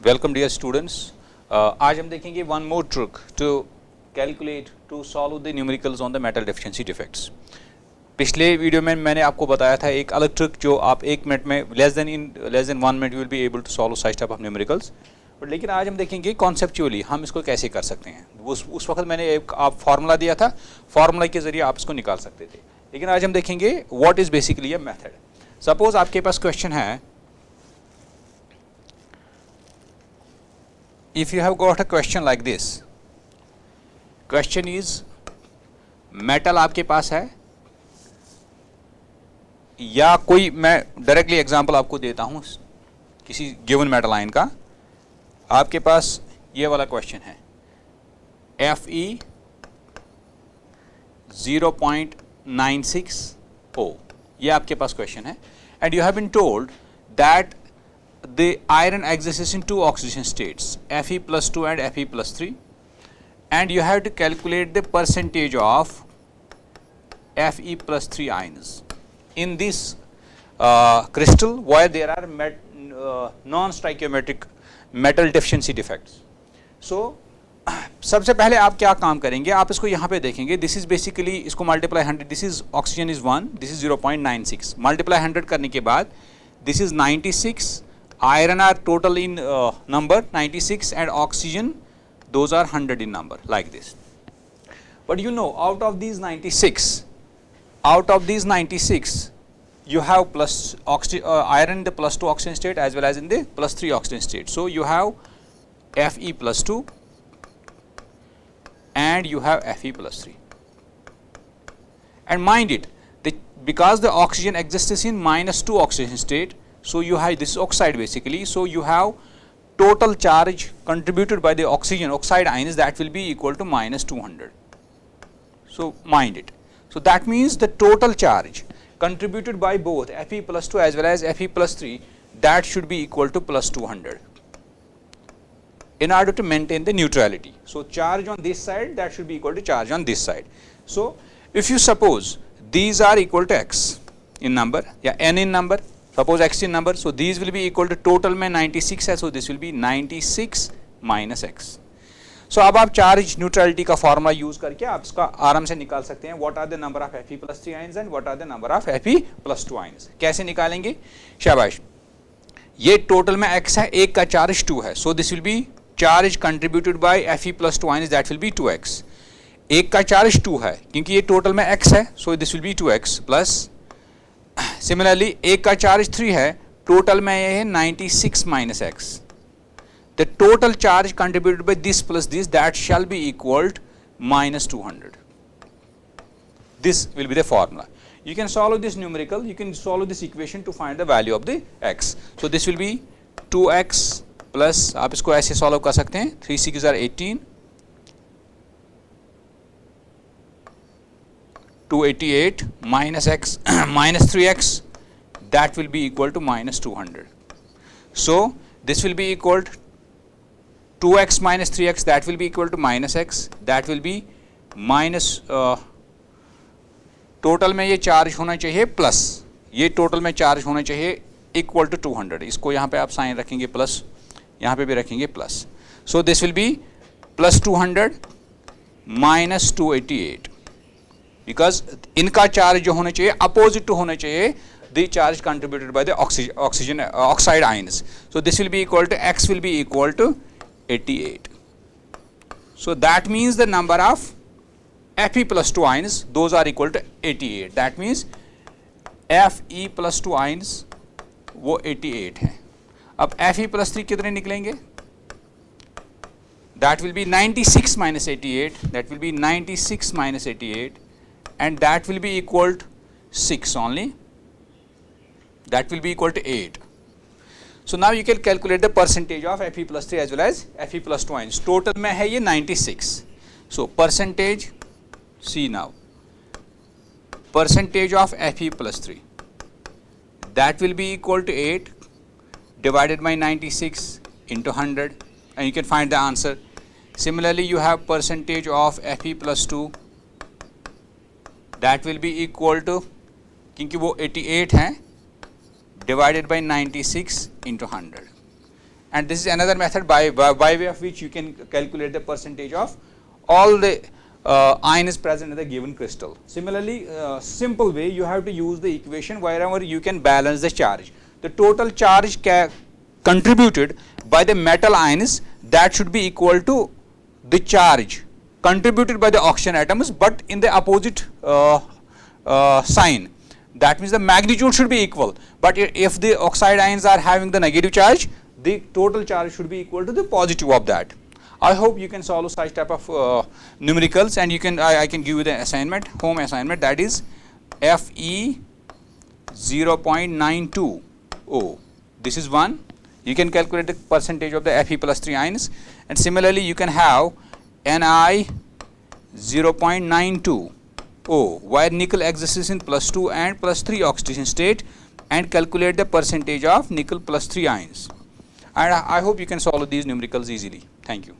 Welcome dear students. आज हम देखेंगे one more trick to calculate to solve the numericals on the metal deficiency defects. पिछले video में मैंने आपको बताया था एक अलग ट्रिक जो आप 1 मिनट में less than 1 minute you will be able to solve such type of numericals. But लेकिन आज हम देखेंगे कॉन्सेप्चुअली हम इसको कैसे कर सकते हैं। उस वक्त मैंने एक आप फार्मूला दिया था, फार्मूला के जरिए आप इसको निकाल सकते थे। लेकिन आज हम देखेंगे what is basically a method. Suppose आपके पास क्वेश्चन है, if you have got a question like this, question is metal आपके पास है या कोई, मैं डायरेक्टली एग्जांपल आपको देता हूं किसी गिवन मेटल आयन का। आपके पास ये वाला क्वेश्चन है Fe 0.96O, ये आपके पास क्वेश्चन है and you have been told that the iron exists in two oxidation states, Fe plus 2 and Fe plus 3, and you have to calculate the percentage of Fe plus 3 ions in this crystal where there are non-stoichiometric metal deficiency defects. So सबसे पहले आप क्या काम करेंगे, आप इसको यहाँ पे देखेंगे, दिस इज बेसिकली, इसको multiply 100, this is oxygen is 1, this is 0.96, multiply 100 करने के बाद this is 96, iron are total in number 96 and oxygen those are 100 in number, like this. But you know, out of these 96 you have plus iron in the plus 2 oxygen state as well as in the plus 3 oxygen state. So you have Fe plus 2 and you have Fe plus 3, and mind it, because the oxygen exists in minus 2 oxygen state, so you have this oxide basically, so you have total charge contributed by the oxide ions that will be equal to minus 200. So mind it, so that means the total charge contributed by both Fe plus 2 as well as Fe plus 3, that should be equal to plus 200 in order to maintain the neutrality. So charge on this side, that should be equal to charge on this side. So if you suppose these are equal to x in number या n in number, suppose x in number, so these will be equal to total में 96 है, so this will be 96 minus x. So अब आप charge neutrality का formula use करके आप इसका आराम से निकाल सकते हैं, what are the number of Fe plus 3 ions and what are the number of Fe plus 2 ions. कैसे निकालेंगे, शाबाश। ये टोटल में x है, एक का चार्ज 2 है, so this will be charge contributed by Fe plus 2 ions, that will be 2x. एक का चार्ज 2 है क्योंकि ये टोटल में x है, so this will be 2x plus similarly एक का चार्ज 3 है, टोटल में ये है 96 minus x. The total charge contributed by this plus this, that shall be equal minus 200. This will be the formula. You can solve this numerical, you can solve this equation to find the value of the x. So this will be 2x plus, आप इसको ऐसे solve कर सकते हैं, 3 6 are 18, 288 minus x minus 3x, that will be equal to minus 200. So this will be equal to 2x minus 3x, that will be equal to minus x, that will be minus total में ये charge होना चाहिए plus, ये total में charge होना चाहिए equal to 200, इसको यहाँ पे आप साइन रखेंगे प्लस, यहाँ पे भी रखेंगे plus, so this will be plus 200 minus 288, because इनका चार्ज जो होना चाहिए अपोजिट टू होना चाहिए the charge contributed by the oxygen oxide ions. So this will be equal to x will be equal to 88. So that means the number of Fe plus 2 ions, those are equal to 88. That means Fe plus 2 ions वो 88 है. अब Fe plus 3 कितने निकलेंगे? That will be 96 minus 88. That will be 96 minus 88, and that will be equal to 6 only. That will be equal to 8. So now you can calculate the percentage of Fe plus 3 as well as Fe plus 2 ions. Total में है ये 96. So percentage, see now, percentage of Fe plus 3, that will be equal to 8 divided by 96 into 100, and you can find the answer. Similarly, you have percentage of Fe plus 2, that will be equal to, क्योंकि वो 88 है, divided by 96 into 100, and this is another method by way of which you can calculate the percentage of all the ion is present in the given crystal. Similarly, simple way, you have to use the equation wherever you can balance the charge. The total charge contributed by the metal ions, that should be equal to the charge contributed by the oxygen atoms, but in the opposite sign. That means the magnitude should be equal, but if the oxide ions are having the negative charge, the total charge should be equal to the positive of that. I hope you can solve such type of numericals, and you can I can give you the assignment, home assignment, that is Fe 0.92. This is one. You can calculate the percentage of the Fe+3 ions, and similarly you can have Ni 0.92, where nickel exists in +2 and +3 oxidation state, and calculate the percentage of nickel +3 ions. And I hope you can solve these numericals easily. Thank you.